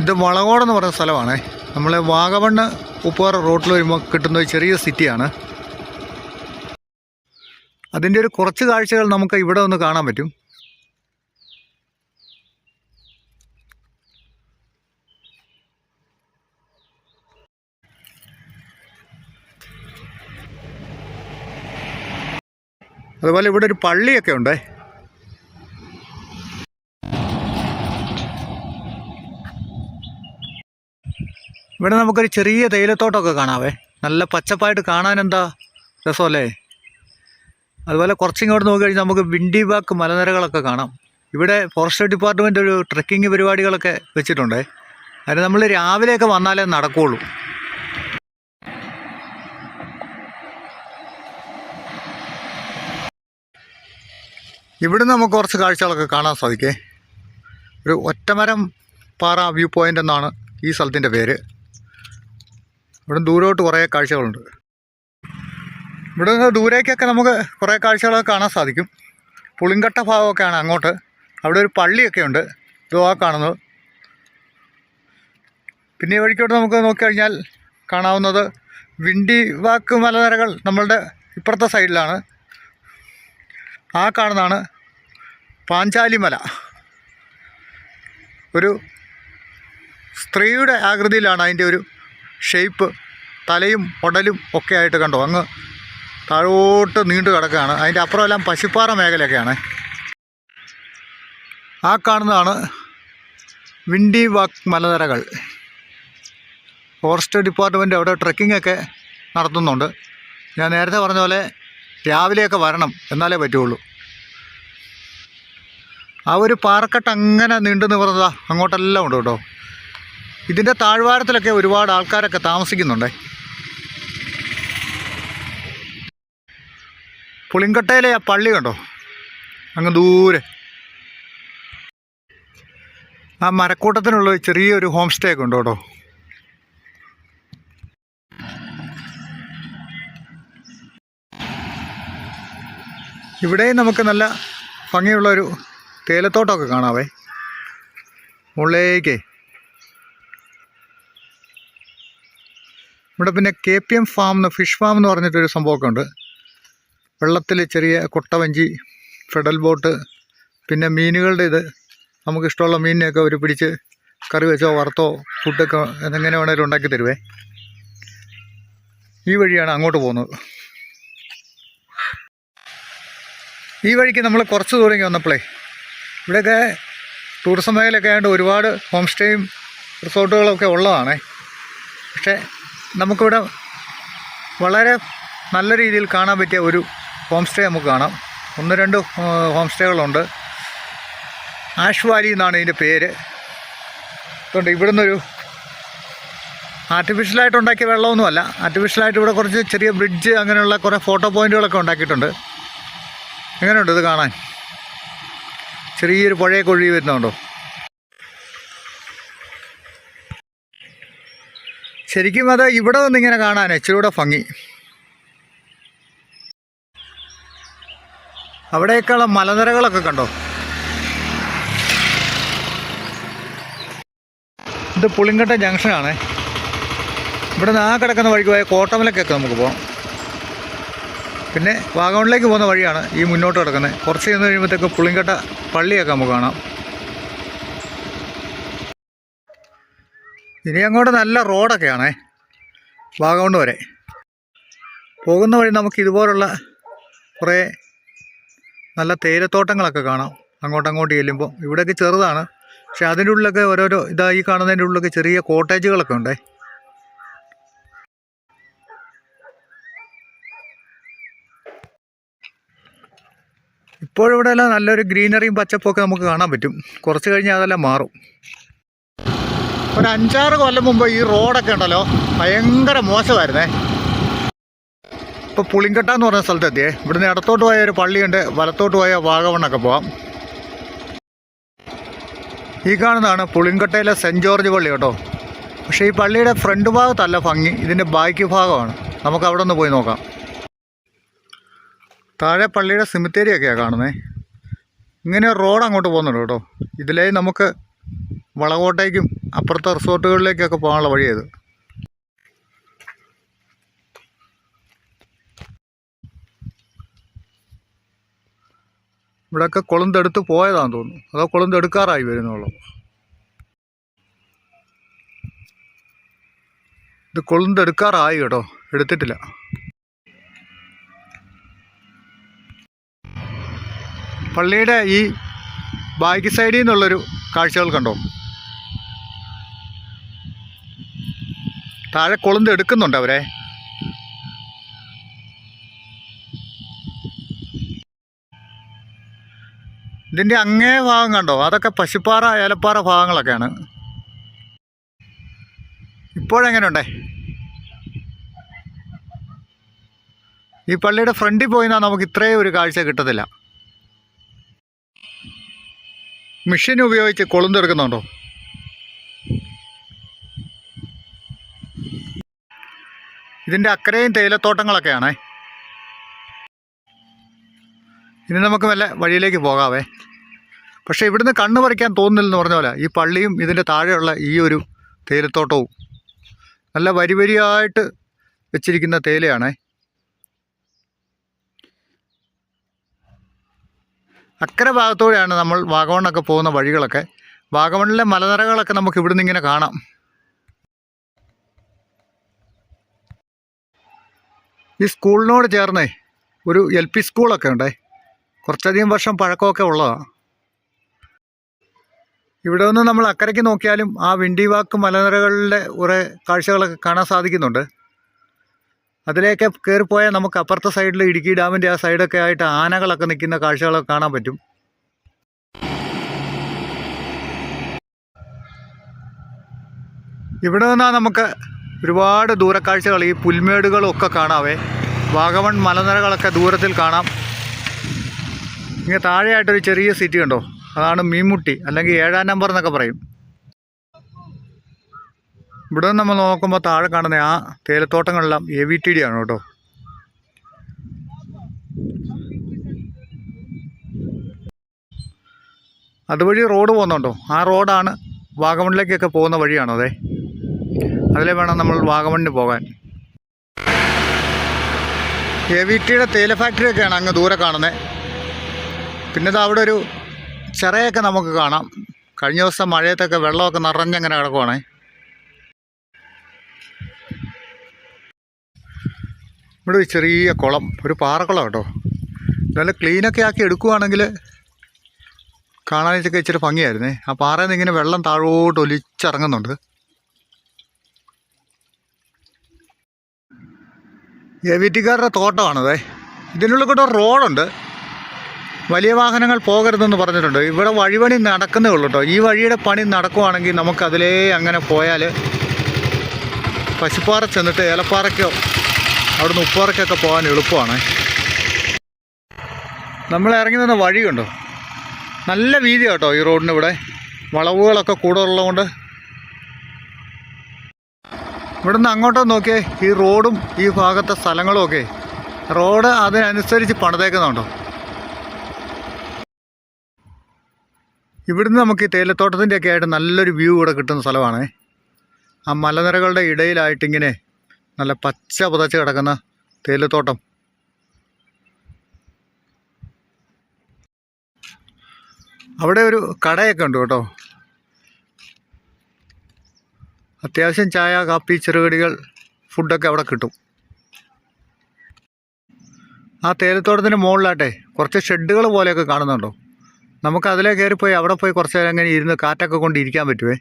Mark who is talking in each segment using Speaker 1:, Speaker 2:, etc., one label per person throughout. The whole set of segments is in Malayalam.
Speaker 1: ഇത് വളകോട് എന്ന് പറയുന്ന സ്ഥലമാണ്. നമ്മൾ വാഗമണ്ണ് ഉപ്പുപാറ റോഡിൽ വരുമ്പോൾ കിട്ടുന്ന ഒരു ചെറിയ സിറ്റിയാണ്. അതിൻ്റെ ഒരു കുറച്ച് കാഴ്ചകൾ നമുക്ക് ഇവിടെ ഒന്ന് കാണാൻ പറ്റും. അതുപോലെ ഇവിടെ ഒരു പള്ളിയൊക്കെ ഉണ്ട്. ഇവിടെ നമുക്കൊരു ചെറിയ തേയിലത്തോട്ടമൊക്കെ കാണാവേ. നല്ല പച്ചപ്പായിട്ട് കാണാൻ എന്താ രസമല്ലേ. അതുപോലെ കുറച്ചിങ്ങോട്ട് നോക്കി കഴിഞ്ഞാൽ നമുക്ക് വിൻഡി ബാക്ക് മലനിരകളൊക്കെ കാണാം. ഇവിടെ ഫോറസ്റ്റ് ഡിപ്പാർട്ട്മെൻറ്റ് ഒരു ട്രെക്കിംഗ് പരിപാടികളൊക്കെ വെച്ചിട്ടുണ്ട്. അതിന് നമ്മൾ രാവിലെയൊക്കെ വന്നാലേ നടക്കുകയുള്ളൂ. ഇവിടെ നമുക്ക് കുറച്ച് കാഴ്ചകളൊക്കെ കാണാൻ സാധിക്കേ. ഒരു ഒറ്റമരം പാറ വ്യൂ പോയിൻ്റ് എന്നാണ് ഈ സ്ഥലത്തിൻ്റെ പേര്. ഇവിടെ ദൂരോട്ട് കുറേ കാഴ്ചകളുണ്ട്. ഇവിടെ നിന്ന് ദൂരേക്കൊക്കെ നമുക്ക് കുറേ കാഴ്ചകളൊക്കെ കാണാൻ സാധിക്കും. പുളിങ്കട്ട ഭാഗമൊക്കെയാണ് അങ്ങോട്ട്. അവിടെ ഒരു പള്ളിയൊക്കെ ഉണ്ട്. ഇതോ ആ കാണുന്നത്. പിന്നെ ഈ വഴിക്കോട്ട് നമുക്ക് നോക്കിക്കഴിഞ്ഞാൽ കാണാവുന്നത് വിൻഡി വാക്ക് മലനിരകൾ നമ്മളുടെ ഇപ്പുറത്തെ സൈഡിലാണ്. ആ കാണുന്നതാണ് പാഞ്ചാലിമല. ഒരു സ്ത്രീയുടെ ആകൃതിയിലാണ് അതിൻ്റെ ഒരു ഷേപ്പ്. തലയും ഉടലും ഒക്കെ ആയിട്ട് കണ്ടോ, അങ്ങ് താഴോട്ട് നീണ്ടു കിടക്കുകയാണ്. അതിൻ്റെ അപ്പുറമെല്ലാം പശുപ്പാറ മേഖലയൊക്കെയാണ്. ആ കാണുന്നതാണ് വിൻഡി വാക്ക് മലനിരകൾ. ഫോറസ്റ്റ് ഡിപ്പാർട്ട്മെൻറ്റ് അവിടെ ട്രെക്കിംഗ് ഒക്കെ നടത്തുന്നുണ്ട്. ഞാൻ നേരത്തെ പറഞ്ഞ പോലെ രാവിലെയൊക്കെ വരണം, എന്നാലേ പറ്റുള്ളൂ. ആ ഒരു പാറക്കെട്ട് അങ്ങനെ നീണ്ടു നിവർന്നതാ അങ്ങോട്ടെല്ലാം ഉണ്ട് കേട്ടോ. ഇതിൻ്റെ താഴ്വാരത്തിലൊക്കെ ഒരുപാട് ആൾക്കാരൊക്കെ താമസിക്കുന്നുണ്ട്. പുളിങ്കട്ടയിലെ ആ പള്ളി കണ്ടോ അങ്ങ് ദൂരെ. ആ മരക്കൂട്ടത്തിനുള്ള ചെറിയൊരു ഹോം സ്റ്റേ ഒക്കെ ഉണ്ട് കേട്ടോ. ഇവിടെയും നമുക്ക് നല്ല ഭംഗിയുള്ളൊരു തേയിലത്തോട്ടമൊക്കെ കാണാവേ. മുകളിലേക്ക് ഇവിടെ പിന്നെ KPM ഫാം ഫിഷ് ഫാം എന്ന് പറഞ്ഞിട്ടൊരു സംഭവമൊക്കെ ഉണ്ട്. വെള്ളത്തിൽ ചെറിയ കൊട്ടവഞ്ചി, ഫെഡൽ ബോട്ട്, പിന്നെ മീനുകളുടെ ഇത്. നമുക്കിഷ്ടമുള്ള മീനിനെയൊക്കെ ഒരു പിടിച്ച് കറി വെച്ചോ വറുത്തോ ഫുഡൊക്കെ എങ്ങനെ വേണേലും ഉണ്ടാക്കി തരുവേ. ഈ വഴിയാണ് അങ്ങോട്ട് പോകുന്നത്. ഈ വഴിക്ക് നമ്മൾ കുറച്ച് ദൂരം വന്നപ്പോഴേ ഇവിടെയൊക്കെ ടൂറിസം മേഖലയൊക്കെ ആയതുകൊണ്ട് ഒരുപാട് ഹോം സ്റ്റേയും റിസോർട്ടുകളൊക്കെ ഉള്ളതാണ്. പക്ഷേ നമുക്കിവിടെ വളരെ നല്ല രീതിയിൽ കാണാൻ പറ്റിയ ഒരു ഹോം സ്റ്റേ നമുക്ക് കാണാം. 1-2 ഹോം സ്റ്റേകളുണ്ട്. ആഷ് വാലി എന്നാണ് ഇതിൻ്റെ പേര്. അതുകൊണ്ട് ഇവിടുന്നൊരു ആർട്ടിഫിഷ്യലായിട്ട് ഉണ്ടാക്കിയ വെള്ളമൊന്നുമല്ല. ആർട്ടിഫിഷ്യലായിട്ട് ഇവിടെ കുറച്ച് ചെറിയ ബ്രിഡ്ജ് അങ്ങനെയുള്ള കുറേ ഫോട്ടോ പോയിൻറ്റുകളൊക്കെ ഉണ്ടാക്കിയിട്ടുണ്ട്. എങ്ങനെയുണ്ട് ഇത് കാണാൻ? ചെറിയൊരു പുഴയൊക്കെ ഒഴുകി വരുന്നുണ്ടോ? ശരിക്കും അത് ഇവിടെ നിന്നിങ്ങനെ കാണാൻ ഇച്ചിരി കൂടെ ഭംഗി. അവിടെയൊക്കെയുള്ള മലനിരകളൊക്കെ കണ്ടോ. ഇത് പുളിങ്കട്ട ജംഗ്ഷനാണ്. ഇവിടെ നിന്ന് ആ കിടക്കുന്ന വഴിക്ക് പോയ കോട്ടമലക്കൊക്കെ നമുക്ക് പോകാം. പിന്നെ വാഗമണിലേക്ക് പോകുന്ന വഴിയാണ് ഈ മുന്നോട്ട് കിടക്കുന്നത്. കുറച്ച് ചെന്ന് കഴിയുമ്പോഴത്തേക്ക് പുളിങ്കട്ട പള്ളിയൊക്കെ നമുക്ക് കാണാം. ഇനി അങ്ങോട്ട് നല്ല റോഡൊക്കെയാണേ വാഗമണ് വരെ. പോകുന്ന വഴി നമുക്ക് ഇതുപോലുള്ള കുറേ നല്ല തേയിലത്തോട്ടങ്ങളൊക്കെ കാണാം അങ്ങോട്ടങ്ങോട്ട് ചെല്ലുമ്പോൾ. ഇവിടെയൊക്കെ ചെറുതാണ്, പക്ഷെ അതിൻ്റെ ഉള്ളിലൊക്കെ ഓരോരോ ഈ കാണുന്നതിൻ്റെ ഉള്ളിലൊക്കെ ചെറിയ കോട്ടേജുകളൊക്കെ ഉണ്ടേ. ഇപ്പോഴിവിടെ എല്ലാം നല്ലൊരു ഗ്രീനറിയും പച്ചപ്പൊക്കെ നമുക്ക് കാണാൻ പറ്റും. കുറച്ച് കഴിഞ്ഞാൽ അതെല്ലാം മാറും. ഒരു 5-6 കൊല്ലം മുമ്പ് ഈ റോഡൊക്കെ ഉണ്ടല്ലോ ഭയങ്കര മോശമായിരുന്നേ. ഇപ്പോൾ പുളിങ്കട്ട എന്ന് പറഞ്ഞ സ്ഥലത്തെത്തിയേ. ഇവിടുന്ന് ഇടത്തോട്ട് പോയ ഒരു പള്ളിയുണ്ട്, വലത്തോട്ട് പോയ വാഗമണ്ണൊക്കെ പോവാം. ഈ കാണുന്നതാണ് പുളിങ്കട്ടയിലെ സെൻറ്റ് ജോർജ് പള്ളി കേട്ടോ. പക്ഷേ ഈ പള്ളിയുടെ ഫ്രണ്ട് ഭാഗത്തല്ല ഭംഗി, ഇതിൻ്റെ ബാക്ക് ഭാഗമാണ്. നമുക്ക് അവിടെ ഒന്ന് പോയി നോക്കാം. താഴെ പള്ളിയുടെ സിമിത്തേരിയൊക്കെയാണ് കാണുന്നത്. ഇങ്ങനെ റോഡ് അങ്ങോട്ട് പോകുന്നുണ്ട് കേട്ടോ. ഇതിലേ നമുക്ക് വളകോട്ടേക്കും അപ്പുറത്തെ റിസോർട്ടുകളിലേക്കൊക്കെ പോകാനുള്ള വഴിയത്. ഇവിടെയൊക്കെ കൊളുന്തെടുത്ത് പോയതാണെന്ന് തോന്നുന്നു, അതോ കൊളുന്തെടുക്കാറായി വരുന്നുള്ളൂ. ഇത് കൊളുന്തെടുക്കാറായി കേട്ടോ, എടുത്തിട്ടില്ല. പള്ളിയുടെ ഈ ബാക്ക് സൈഡിൽ നിന്നുള്ളൊരു കാഴ്ചകൾ കണ്ടോ, താഴെ കൊളുന്തെടുക്കുന്നുണ്ട് അവരെ. ഇതിൻ്റെ അങ്ങേ ഭാഗം കണ്ടോ, അതൊക്കെ പശുപ്പാറ ഏലപ്പാറ ഭാഗങ്ങളൊക്കെയാണ്. ഇപ്പോഴെങ്ങനെയുണ്ടേ, ഈ പള്ളിയുടെ ഫ്രണ്ടിൽ പോയിന്നാൽ നമുക്ക് ഇത്രയും ഒരു കാഴ്ച കിട്ടത്തില്ല. മെഷീൻ ഉപയോഗിച്ച് കൊളുന്തെടുക്കുന്നുണ്ടോ. ഇതിൻ്റെ അക്കരയും തേയിലത്തോട്ടങ്ങളൊക്കെയാണേ. ഇനി നമുക്ക് വല്ല വഴിയിലേക്ക് പോകാവേ. പക്ഷേ ഇവിടുന്ന് കണ്ണ് പറിക്കാൻ തോന്നുന്നില്ലെന്ന് പറഞ്ഞ പോലെ ഈ പള്ളിയും ഇതിൻ്റെ താഴെയുള്ള ഈ ഒരു തേയിലത്തോട്ടവും നല്ല വരി വരിയായിട്ട് വെച്ചിരിക്കുന്ന തേയിലയാണേ. അക്കരെ ഭാഗത്തൂടെയാണ് നമ്മൾ വാഗമണ്ണൊക്കെ പോകുന്ന വഴികളൊക്കെ. വാഗമണ്ണിലെ മലനിരകളൊക്കെ നമുക്ക് ഇവിടുന്ന് ഇങ്ങനെ കാണാം. ഈ സ്കൂളിനോട് ചേർന്നേ ഒരു LP സ്കൂളൊക്കെ ഉണ്ടേ, കുറച്ചധികം വർഷം പഴക്കമൊക്കെ ഉള്ളതാണ്. ഇവിടെ നിന്ന് നമ്മൾ അക്കരയ്ക്ക് നോക്കിയാലും ആ വിണ്ടിവാക്ക് മലനിരകളിലെ കുറേ കാഴ്ചകളൊക്കെ കാണാൻ സാധിക്കുന്നുണ്ട്. അതിലേക്ക് കയറിപ്പോയാൽ നമുക്ക് അപ്പുറത്തെ സൈഡിൽ ഇടുക്കി ഡാമിൻ്റെ ആ സൈഡൊക്കെ ആയിട്ട് ആനകളൊക്കെ നിൽക്കുന്ന കാഴ്ചകളൊക്കെ കാണാൻ പറ്റും. ഇവിടെ നിന്നാൽ നമുക്ക് ഒരുപാട് ദൂരക്കാഴ്ചകൾ, ഈ പുൽമേടുകളും ഒക്കെ കാണാവേ. വാഗമൺ മലനിരകളൊക്കെ ദൂരത്തിൽ കാണാം. ഇങ്ങനെ താഴെയായിട്ടൊരു ചെറിയ സിറ്റി ഉണ്ടോ, അതാണ് മീൻമുട്ടി, അല്ലെങ്കിൽ 7-ാം നമ്പർ എന്നൊക്കെ പറയും. ഇവിടെ നിന്ന് നമ്മൾ നോക്കുമ്പോൾ താഴെ കാണുന്ന ആ തേയിലത്തോട്ടങ്ങളെല്ലാം AVTD ആണ് കേട്ടോ. അതുവഴി റോഡ് പോകുന്നുണ്ടോ, ആ റോഡാണ് വാഗമണിലേക്കൊക്കെ പോകുന്ന വഴിയാണോ. അതെ, അതിലേ വേണം നമ്മൾ വാഗമണിന് പോകാൻ. AVTയുടെ തേയില ഫാക്ടറിയൊക്കെയാണ് അങ്ങ് ദൂരെ കാണുന്നത്. പിന്നെ ഇത് അവിടെ ഒരു ചിറയൊക്കെ നമുക്ക് കാണാം. കഴിഞ്ഞ ദിവസം മഴയത്തൊക്കെ വെള്ളമൊക്കെ നിറഞ്ഞങ്ങനെ കിടക്കുവാണേ. ഇവിടെ ഒരു ചെറിയ കുളം, ഒരു പാറക്കുളം കേട്ടോ. നല്ല ക്ലീനൊക്കെ ആക്കി എടുക്കുവാണെങ്കിൽ കാണാനൊക്കെ ഇച്ചിരി ഭംഗിയായിരുന്നേ. ആ പാറയിൽ നിന്ന് ഇങ്ങനെ വെള്ളം താഴോട്ട് ഒലിച്ചിറങ്ങുന്നുണ്ട്. AVTക്കാരുടെ തോട്ടമാണതേ. ഇതിനുള്ളിൽ കൂടെ റോഡുണ്ട്, വലിയ വാഹനങ്ങൾ പോകരുതെന്ന് പറഞ്ഞിട്ടുണ്ട്. ഇവിടെ വഴിപണി നടക്കുന്നേ ഉള്ളൂ കേട്ടോ. ഈ വഴിയുടെ പണി നടക്കുവാണെങ്കിൽ നമുക്കതിലേ അങ്ങനെ പോയാൽ പശുപ്പാറ ചെന്നിട്ട് ഏലപ്പാറയ്ക്കോ അവിടുന്ന് ഉപ്പാറയ്ക്കൊക്കെ പോകാൻ എളുപ്പമാണ്. നമ്മൾ ഇറങ്ങി നിന്ന വഴിയുണ്ടോ, നല്ല വീതി കേട്ടോ ഈ റോഡിന്. ഇവിടെ വളവുകളൊക്കെ കൂടുതലുള്ളതുകൊണ്ട് ഇവിടെ നിന്ന് അങ്ങോട്ടോ നോക്കിയേ, ഈ റോഡും ഈ ഭാഗത്തെ സ്ഥലങ്ങളും ഒക്കെ റോഡ് അതിനനുസരിച്ച് പണിതേക്കുന്നുണ്ടോ. ഇവിടുന്ന് നമുക്ക് ഈ തേയിലത്തോട്ടത്തിൻ്റെയൊക്കെ ആയിട്ട് നല്ലൊരു വ്യൂ ഇവിടെ കിട്ടുന്ന സ്ഥലമാണ്. ആ മലനിരകളുടെ ഇടയിലായിട്ടിങ്ങനെ നല്ല പച്ച പുതച്ച് കിടക്കുന്ന തേയിലത്തോട്ടം. അവിടെ ഒരു കടയൊക്കെ ഉണ്ട് കേട്ടോ. അത്യാവശ്യം ചായ, കാപ്പി, ചെറുകടികൾ, ഫുഡൊക്കെ അവിടെ കിട്ടും. ആ തേയിലത്തോട്ടത്തിൻ്റെ മുകളിലാട്ടെ കുറച്ച് ഷെഡുകൾ പോലെയൊക്കെ കാണുന്നുണ്ടോ. നമുക്ക് അതിലേ കയറിപ്പോയി അവിടെ പോയി കുറച്ച് നേരം അങ്ങനെ ഇരുന്ന് കാറ്റൊക്കെ കൊണ്ട് ഇരിക്കാൻ പറ്റുമേ.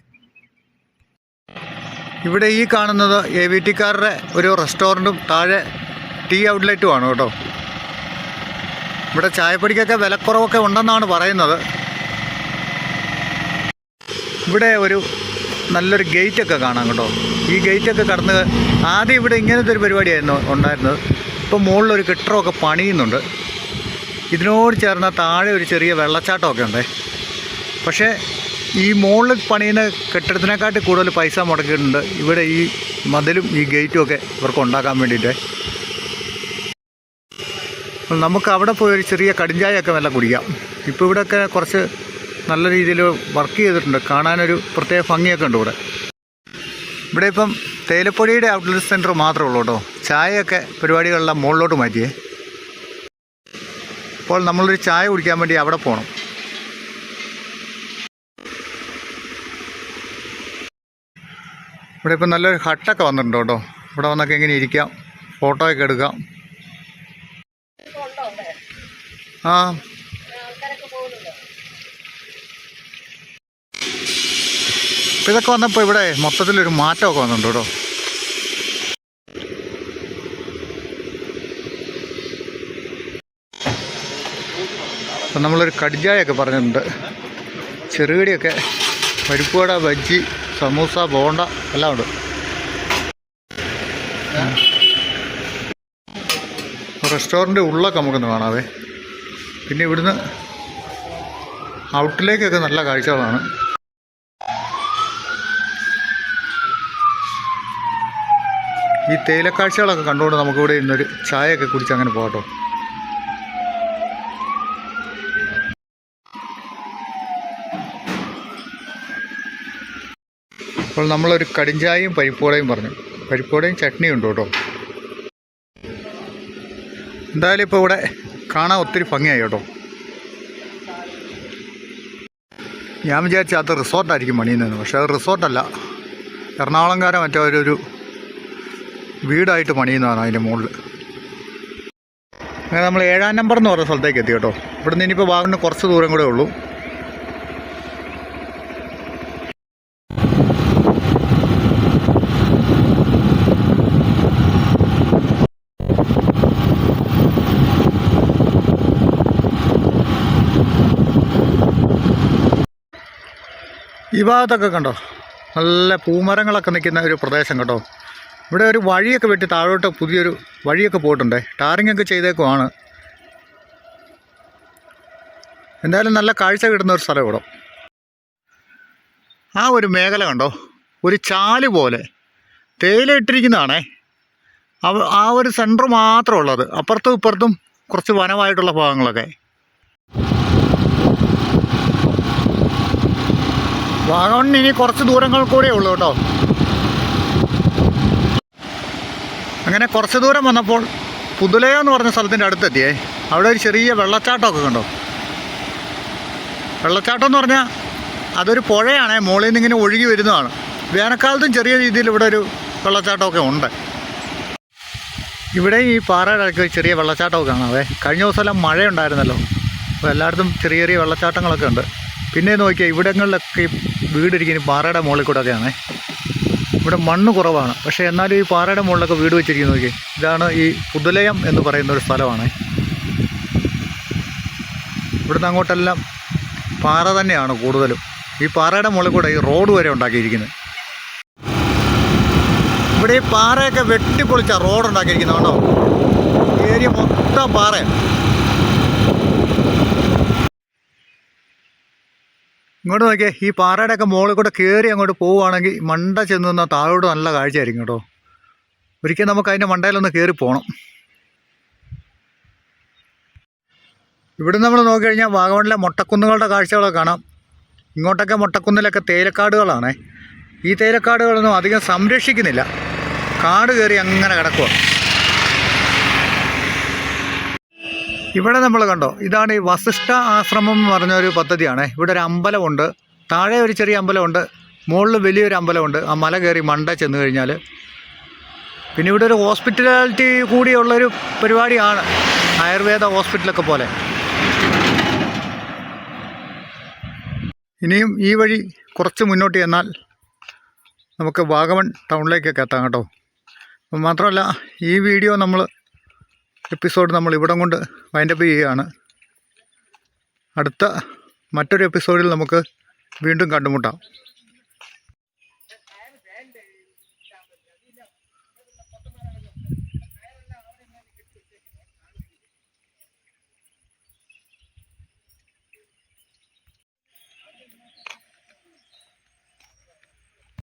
Speaker 1: ഇവിടെ ഈ കാണുന്നത് AVTക്കാരുടെ ഒരു റെസ്റ്റോറൻറ്റും താഴെ ടീ ഔട്ട്ലെറ്റുമാണ് കേട്ടോ. ഇവിടെ ചായപ്പൊടിക്കൊക്കെ വിലക്കുറവൊക്കെ ഉണ്ടെന്നാണ് പറയുന്നത്. ഇവിടെ ഒരു നല്ലൊരു ഗേറ്റൊക്കെ കാണാം കേട്ടോ. ഈ ഗേറ്റൊക്കെ കടന്ന് ആദ്യം ഇവിടെ ഇങ്ങനത്തെ ഒരു പരിപാടിയായിരുന്നു ഉണ്ടായിരുന്നത്. ഇപ്പോൾ മുകളിലൊരു കെട്ടിടമൊക്കെ പണിയുന്നുണ്ട്. ഇതിനോട് ചേർന്ന താഴെ ഒരു ചെറിയ വെള്ളച്ചാട്ടമൊക്കെ ഉണ്ട്. പക്ഷേ ഈ മുകളിൽ പണിയുന്ന കെട്ടിടത്തിനെക്കാട്ടി കൂടുതൽ പൈസ മുടക്കിയിട്ടുണ്ട് ഇവിടെ ഈ മതിലും ഈ ഗേറ്റും ഒക്കെ ഇവർക്ക് ഉണ്ടാക്കാൻ വേണ്ടിയിട്ട്. നമുക്ക് അവിടെ പോയി ഒരു ചെറിയ കടിഞ്ചായൊക്കെ നല്ല കുടിക്കാം. ഇപ്പോൾ ഇവിടെയൊക്കെ കുറച്ച് നല്ല രീതിയിൽ വർക്ക് ചെയ്തിട്ടുണ്ട്. കാണാനൊരു പ്രത്യേക ഭംഗിയൊക്കെ ഉണ്ട് ഇവിടെ. ഇവിടെ ഇപ്പം തേയിലപ്പൊടിയുടെ ഔട്ട്ലെറ്റ് സെൻറ്റർ മാത്രമേ ഉള്ളൂ കേട്ടോ. ചായയൊക്കെ പരിപാടികളെല്ലാം മുകളിലോട്ട് മാറ്റിയേ. അപ്പോൾ നമ്മളൊരു ചായ കുടിക്കാൻ വേണ്ടി അവിടെ പോകണം. ഇവിടെ ഇപ്പം നല്ലൊരു ഹട്ടൊക്കെ വന്നിട്ടുണ്ട് കേട്ടോ. ഇവിടെ വന്നൊക്കെ ഇങ്ങനെ ഇരിക്കാം, ഫോട്ടോയൊക്കെ എടുക്കാം. ആ ഇപ്പം ഇതൊക്കെ വന്നപ്പോൾ ഇവിടെ മൊത്തത്തിലൊരു മാറ്റമൊക്കെ വന്നിട്ടുണ്ട് കേട്ടോ. അപ്പം നമ്മളൊരു കടിഞ്ചായൊക്കെ പറഞ്ഞിട്ടുണ്ട്. ചെറുകടിയൊക്കെ, പരിപ്പുവട, ബജ്ജി, സമൂസ, ബോണ്ട എല്ലാം ഉണ്ട്. റെസ്റ്റോറൻറ്റ് ഉള്ളൊക്കെ നമുക്കൊന്ന് കാണാവേ. പിന്നെ ഇവിടുന്ന് ഔട്ടിലേക്കൊക്കെ നല്ല കാഴ്ചകളാണ്. ഈ തേയിലക്കാഴ്ചകളൊക്കെ കണ്ടുകൊണ്ട് നമുക്കിവിടെ ഇന്നൊരു ചായയൊക്കെ കുടിച്ച് അങ്ങനെ പോകട്ടോ. അപ്പോൾ നമ്മളൊരു കടിഞ്ചായയും പരിപ്പോടയും പറഞ്ഞു. പരിപ്പോടയും ചട്നിയും ഉണ്ട് കേട്ടോ. എന്തായാലും ഇപ്പോൾ ഇവിടെ കാണാൻ ഒത്തിരി ഭംഗിയായി കേട്ടോ. ഞാൻ വിചാരിച്ച അത് റിസോർട്ടായിരിക്കും പണിയുന്നതെന്ന്. പക്ഷേ അത് റിസോർട്ടല്ല, എറണാകുളംകാരെ മറ്റേ ഒരു വീടായിട്ട് പണിയുന്നതാണ് അതിൻ്റെ മുകളിൽ. അങ്ങനെ നമ്മൾ 7-ാം നമ്പർ എന്ന് പറഞ്ഞ സ്ഥലത്തേക്ക് എത്തി കേട്ടോ. ഇവിടുന്ന് ഇനിയിപ്പോൾ വാഗമണ് കുറച്ച് ദൂരം കൂടെ ഉള്ളൂ. ഈ ഭാഗത്തൊക്കെ കണ്ടോ, നല്ല പൂമരങ്ങളൊക്കെ നിൽക്കുന്ന ഒരു പ്രദേശം കേട്ടോ. ഇവിടെ ഒരു വഴിയൊക്കെ വെട്ടി താഴോട്ട് പുതിയൊരു വഴിയൊക്കെ പോയിട്ടുണ്ടേ. ടാറിങ്ങൊക്കെ ചെയ്തേക്കുവാണ്. എന്തായാലും നല്ല കാഴ്ച കിട്ടുന്ന ഒരു സ്ഥലം ഇവിടെ. ആ ഒരു മേഖല കണ്ടോ, ഒരു ചാല് പോലെ തേയില ഇട്ടിരിക്കുന്നതാണേ. ആ ഒരു സെൻറ്റർ മാത്രം ഉള്ളത്. അപ്പുറത്തും ഇപ്പുറത്തും കുറച്ച് വനമായിട്ടുള്ള ഭാഗങ്ങളൊക്കെ. വാഗമണ്ണിന് ഇനി കുറച്ച് ദൂരങ്ങൾ കൂടെ ഉള്ളൂ കേട്ടോ. അങ്ങനെ കുറച്ച് ദൂരം വന്നപ്പോൾ പുതുലയം എന്ന് പറഞ്ഞ സ്ഥലത്തിൻ്റെ അടുത്തെത്തിയേ. അവിടെ ഒരു ചെറിയ വെള്ളച്ചാട്ടമൊക്കെ കണ്ടോ. വെള്ളച്ചാട്ടം എന്ന് പറഞ്ഞാൽ അതൊരു പുഴയാണേ, മുകളിൽ നിന്ന് ഇങ്ങനെ ഒഴുകി വരുന്നതാണ്. വേനൽക്കാലത്തും ചെറിയ രീതിയിൽ ഇവിടെ ഒരു വെള്ളച്ചാട്ടമൊക്കെ ഉണ്ട്. ഇവിടെ ഈ പാറയുടെ ഇടയ്ക്ക് ചെറിയ വെള്ളച്ചാട്ടമൊക്കെ കാണാവേ. കഴിഞ്ഞ ദിവസമെല്ലാം മഴയുണ്ടായിരുന്നല്ലോ, അപ്പോൾ എല്ലായിടത്തും ചെറിയ ചെറിയ വെള്ളച്ചാട്ടങ്ങളൊക്കെ ഉണ്ട്. പിന്നെ നോക്കിയാൽ ഇവിടങ്ങളിലൊക്കെ വീടിരിക്കുന്ന പാറയുടെ മുകളിൽ കൂടെ ഒക്കെയാണേ. ഇവിടെ മണ്ണ് കുറവാണ്, പക്ഷേ എന്നാലും ഈ പാറയുടെ മുകളിലൊക്കെ വീട് വെച്ചിരിക്കുന്നത് നോക്കി. ഇതാണ് ഈ പുതുലയം എന്ന് പറയുന്ന ഒരു സ്ഥലമാണ്. ഇവിടുന്ന് അങ്ങോട്ടെല്ലാം പാറ തന്നെയാണ് കൂടുതലും. ഈ പാറയുടെ മുകളിൽ കൂടെ ഈ റോഡ് വരെ ഉണ്ടാക്കിയിരിക്കുന്നത്. ഇവിടെ ഈ പാറയൊക്കെ വെട്ടിപ്പൊളിച്ച റോഡ് ഉണ്ടാക്കിയിരിക്കുന്നത് കേട്ടോ. ഏരിയ മൊത്തം പാറയാണ്. ഇങ്ങോട്ട് നോക്കിയേ, ഈ പാറയുടെയൊക്കെ മുകളിൽ കൂടെ കയറി അങ്ങോട്ട് പോവുകയാണെങ്കിൽ മണ്ട ചെന്ന് നിന്നാൽ താഴോട്ട് നല്ല കാഴ്ചയായിരിക്കും കേട്ടോ. ഒരിക്കൽ നമുക്ക് അതിൻ്റെ മണ്ടയിലൊന്ന് കയറി പോകണം. ഇവിടെ നമ്മൾ നോക്കിക്കഴിഞ്ഞാൽ വാഗമണിലെ മൊട്ടക്കുന്നുകളുടെ കാഴ്ചകളൊക്കെ കാണാം. ഇങ്ങോട്ടൊക്കെ മൊട്ടക്കുന്നിലൊക്കെ തേയിലക്കാടുകളാണേ. ഈ തേയിലക്കാടുകളൊന്നും അധികം സംരക്ഷിക്കുന്നില്ല, കാട് കയറി അങ്ങനെ കിടക്കുക. ഇവിടെ നമ്മൾ കണ്ടോ, ഇതാണ് ഈ വസിഷ്ഠ ആശ്രമം എന്ന് പറഞ്ഞൊരു പദ്ധതിയാണ്. ഇവിടെ ഒരു അമ്പലമുണ്ട്, താഴെ ഒരു ചെറിയ അമ്പലമുണ്ട്, മുകളിൽ വലിയൊരു അമ്പലമുണ്ട്. ആ മല കയറി മണ്ട ചെന്ന് കഴിഞ്ഞാൽ പിന്നെ ഇവിടെ ഒരു ഹോസ്പിറ്റാലിറ്റി കൂടിയുള്ളൊരു പരിപാടിയാണ്, ആയുർവേദ ഹോസ്പിറ്റലൊക്കെ പോലെ. ഇനിയും ഈ വഴി കുറച്ച് മുന്നോട്ട് ചെന്നാൽ നമുക്ക് വാഗമൺ ടൗണിലേക്കൊക്കെ എത്താം കേട്ടോ. മാത്രമല്ല ഈ വീഡിയോ എപ്പിസോഡ് നമ്മൾ ഇവിടം കൊണ്ട് വൈൻഡപ്പ് ചെയ്യുകയാണ്. അടുത്ത മറ്റൊരു എപ്പിസോഡിൽ നമുക്ക് വീണ്ടും കണ്ടുമുട്ടാം.